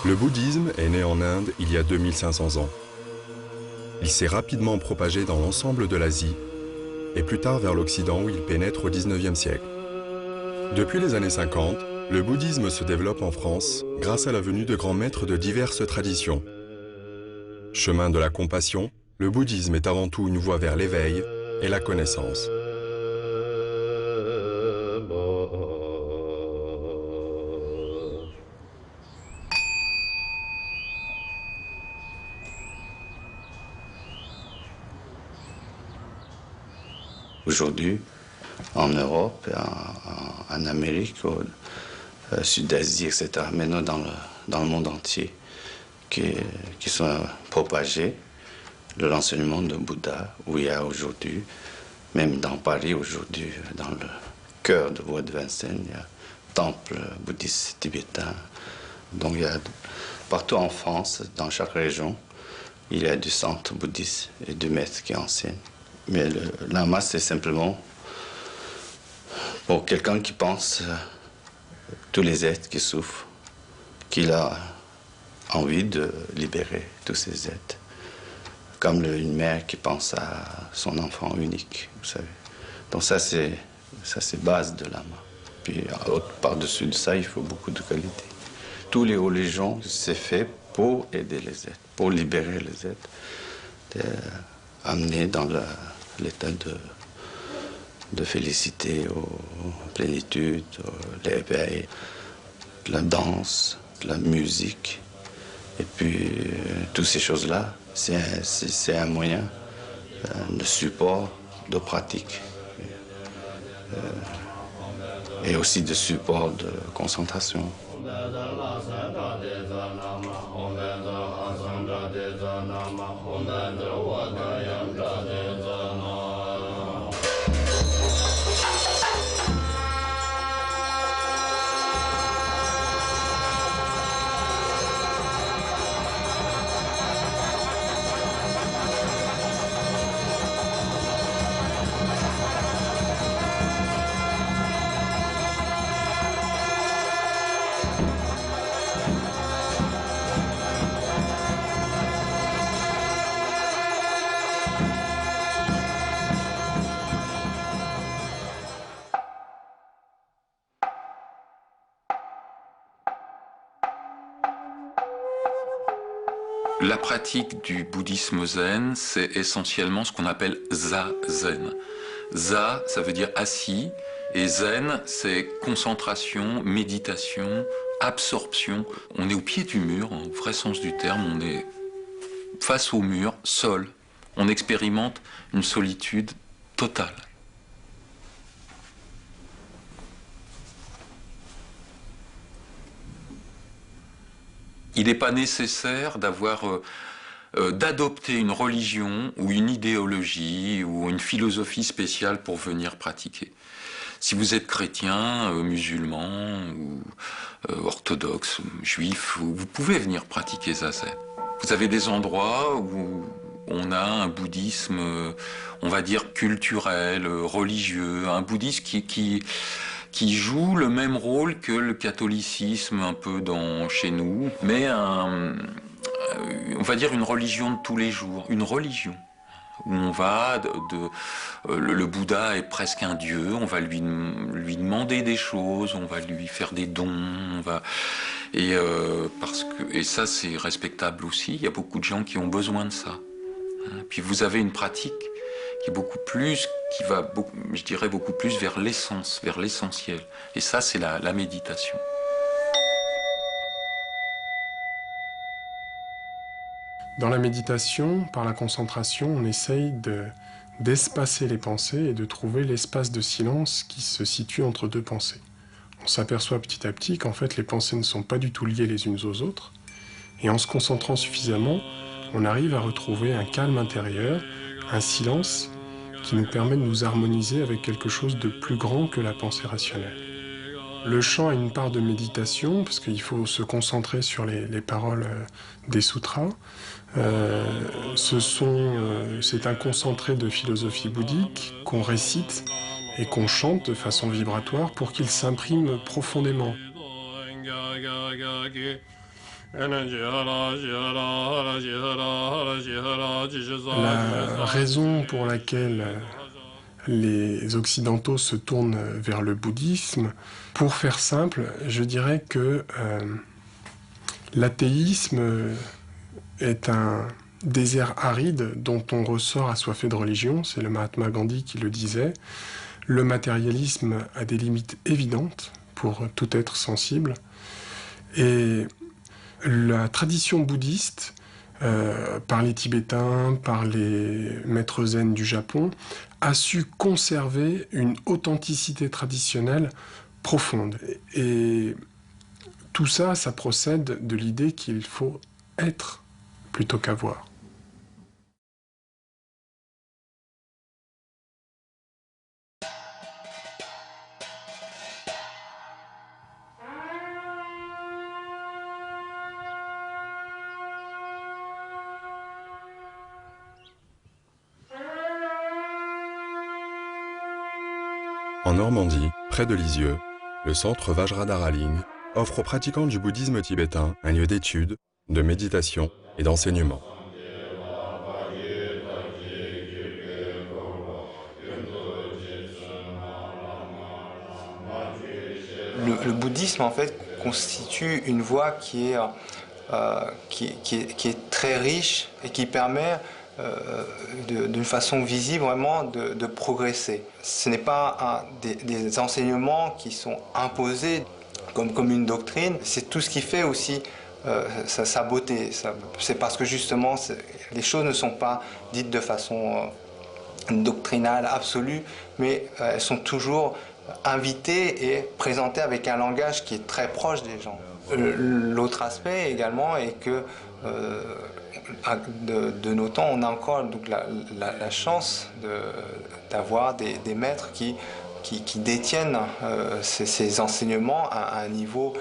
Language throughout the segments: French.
Le bouddhisme est né en Inde il y a 2500 ans. Il s'est rapidement propagé dans l'ensemble de l'Asie et plus tard vers l'Occident où il pénètre au XIXe siècle. Depuis les années 50, le bouddhisme se développe en France grâce à la venue de grands maîtres de diverses traditions. Chemin de la compassion, le bouddhisme est avant tout une voie vers l'éveil et la connaissance. Aujourd'hui, en Europe, en Amérique, au Sud-Asie, etc., maintenant dans le monde entier, qui sont propagés l'enseignement de Bouddha, où il y a aujourd'hui, même dans Paris aujourd'hui, dans le cœur de Voie de Vincennes, il y a un temple bouddhiste tibétain. Donc il y a partout en France, dans chaque région, il y a du centre bouddhiste et du maître qui enseigne. Mais le lama, c'est simplement pour quelqu'un qui pense tous les êtres qui souffrent, qu'il a envie de libérer tous ces êtres. Comme une mère qui pense à son enfant unique, vous savez. Donc ça, c'est base de lama. Puis par-dessus de ça, il faut beaucoup de qualité. Tous les religions, c'est fait pour aider les êtres, pour libérer les êtres, amener dans l'état de félicité, plénitude, l'éveil, de la danse, de la musique. Et puis, toutes ces choses-là, c'est un moyen de support, de pratique. Et aussi de support de concentration. La pratique du bouddhisme zen, c'est essentiellement ce qu'on appelle zazen. Za, ça veut dire assis, et zen, c'est concentration, méditation, absorption. On est au pied du mur, au vrai sens du terme, on est face au mur, seul. On expérimente une solitude totale. Il n'est pas nécessaire d'adopter une religion ou une idéologie ou une philosophie spéciale pour venir pratiquer. Si vous êtes chrétien, musulman ou orthodoxe, juif, vous pouvez venir pratiquer zazen. Vous avez des endroits où on a un bouddhisme, on va dire culturel, religieux, un bouddhisme qui joue le même rôle que le catholicisme un peu chez nous, mais on va dire une religion de tous les jours, une religion où on va, le Bouddha est presque un dieu, on va lui demander des choses, on va lui faire des dons, et ça c'est respectable aussi, il y a beaucoup de gens qui ont besoin de ça. Puis vous avez une pratique qui va, je dirais, beaucoup plus vers l'essence, vers l'essentiel. Et ça, c'est la méditation. Dans la méditation, par la concentration, on essaye d'espacer les pensées et de trouver l'espace de silence qui se situe entre deux pensées. On s'aperçoit petit à petit qu'en fait, les pensées ne sont pas du tout liées les unes aux autres. Et en se concentrant suffisamment, on arrive à retrouver un calme intérieur, un silence qui nous permet de nous harmoniser avec quelque chose de plus grand que la pensée rationnelle. Le chant a une part de méditation, parce qu'il faut se concentrer sur les paroles des sutras. C'est un concentré de philosophie bouddhique qu'on récite et qu'on chante de façon vibratoire pour qu'il s'imprime profondément. La raison pour laquelle les Occidentaux se tournent vers le bouddhisme, pour faire simple, je dirais que l'athéisme est un désert aride dont on ressort assoiffé de religion, c'est le Mahatma Gandhi qui le disait. Le matérialisme a des limites évidentes pour tout être sensible. Et la tradition bouddhiste, par les Tibétains, par les maîtres zen du Japon, a su conserver une authenticité traditionnelle profonde. Et tout ça, ça procède de l'idée qu'il faut être plutôt qu'avoir. En Normandie, près de Lisieux, le centre Vajradharaling offre aux pratiquants du bouddhisme tibétain un lieu d'étude, de méditation et d'enseignement. Le bouddhisme, en fait, constitue une voie qui est très riche et qui permet d'une façon visible vraiment de progresser. Ce n'est pas des enseignements qui sont imposés comme une doctrine, c'est tout ce qui fait aussi sa beauté. C'est parce que justement les choses ne sont pas dites de façon doctrinale absolue, mais elles sont toujours invitées et présentées avec un langage qui est très proche des gens. L'autre aspect également est que de nos temps, on a encore donc la chance d'avoir des maîtres qui détiennent ces enseignements à un niveau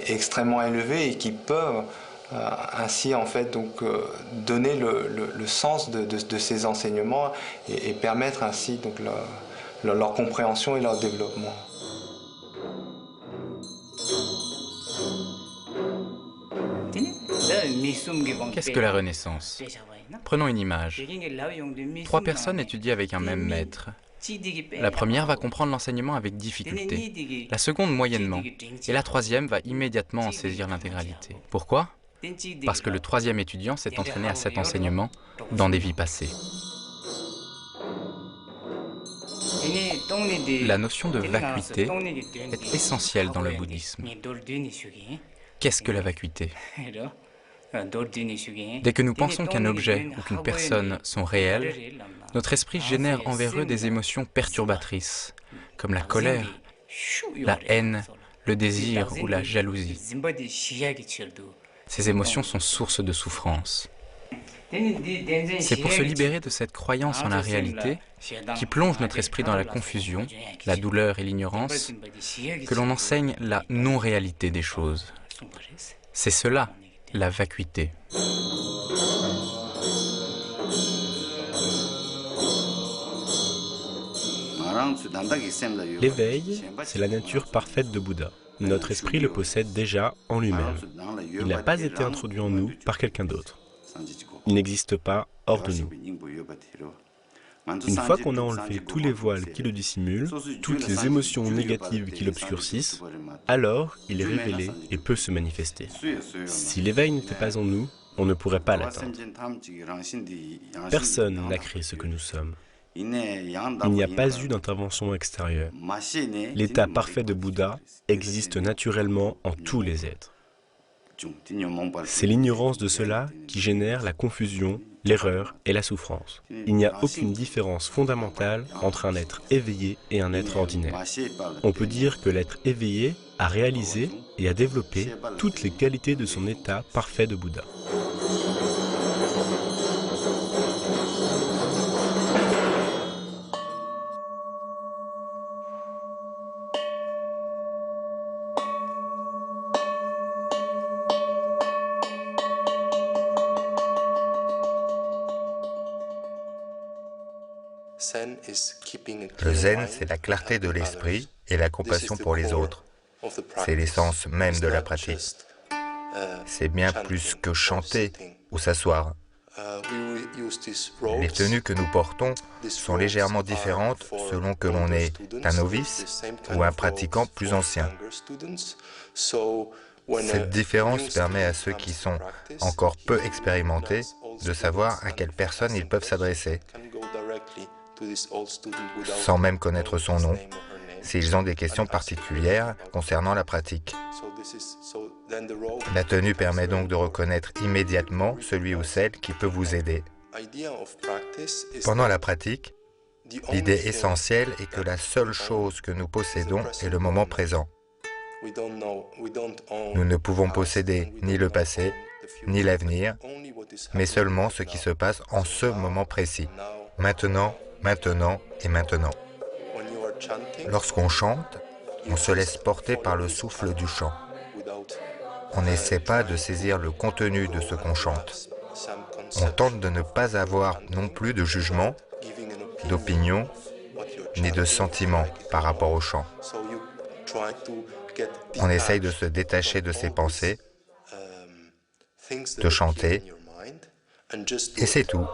extrêmement élevé et qui peuvent ainsi en fait donc donner le sens de ces enseignements et permettre ainsi donc leur compréhension et leur développement. Qu'est-ce que la Renaissance? Prenons une image. 3 personnes étudient avec un même maître. La première va comprendre l'enseignement avec difficulté, la seconde moyennement, et la troisième va immédiatement en saisir l'intégralité. Pourquoi? Parce que le troisième étudiant s'est entraîné à cet enseignement dans des vies passées. La notion de vacuité est essentielle dans le bouddhisme. Qu'est-ce que la vacuité? Dès que nous pensons qu'un objet ou qu'une personne sont réels, notre esprit génère envers eux des émotions perturbatrices, comme la colère, la haine, le désir ou la jalousie. Ces émotions sont source de souffrance. C'est pour se libérer de cette croyance en la réalité, qui plonge notre esprit dans la confusion, la douleur et l'ignorance, que l'on enseigne la non-réalité des choses. C'est cela, la vacuité. L'éveil, c'est la nature parfaite de Bouddha. Notre esprit le possède déjà en lui-même. Il n'a pas été introduit en nous par quelqu'un d'autre. Il n'existe pas hors de nous. Une fois qu'on a enlevé tous les voiles qui le dissimulent, toutes les émotions négatives qui l'obscurcissent, alors il est révélé et peut se manifester. Si l'éveil n'était pas en nous, on ne pourrait pas l'atteindre. Personne n'a créé ce que nous sommes. Il n'y a pas eu d'intervention extérieure. L'état parfait de Bouddha existe naturellement en tous les êtres. C'est l'ignorance de cela qui génère la confusion, l'erreur et la souffrance. Il n'y a aucune différence fondamentale entre un être éveillé et un être ordinaire. On peut dire que l'être éveillé a réalisé et a développé toutes les qualités de son état parfait de Bouddha. Le zen, c'est la clarté de l'esprit et la compassion pour les autres. C'est l'essence même de la pratique. C'est bien plus que chanter ou s'asseoir. Les tenues que nous portons sont légèrement différentes selon que l'on est un novice ou un pratiquant plus ancien. Cette différence permet à ceux qui sont encore peu expérimentés de savoir à quelle personne ils peuvent s'adresser, sans même connaître son nom, s'ils ont des questions particulières concernant la pratique. La tenue permet donc de reconnaître immédiatement celui ou celle qui peut vous aider. Pendant la pratique, l'idée essentielle est que la seule chose que nous possédons est le moment présent. Nous ne pouvons posséder ni le passé, ni l'avenir, mais seulement ce qui se passe en ce moment précis. Maintenant, maintenant et maintenant. Lorsqu'on chante, on se laisse porter par le souffle du chant. On n'essaie pas de saisir le contenu de ce qu'on chante. On tente de ne pas avoir non plus de jugement, d'opinion, ni de sentiment par rapport au chant. On essaye de se détacher de ses pensées, de chanter, et c'est tout.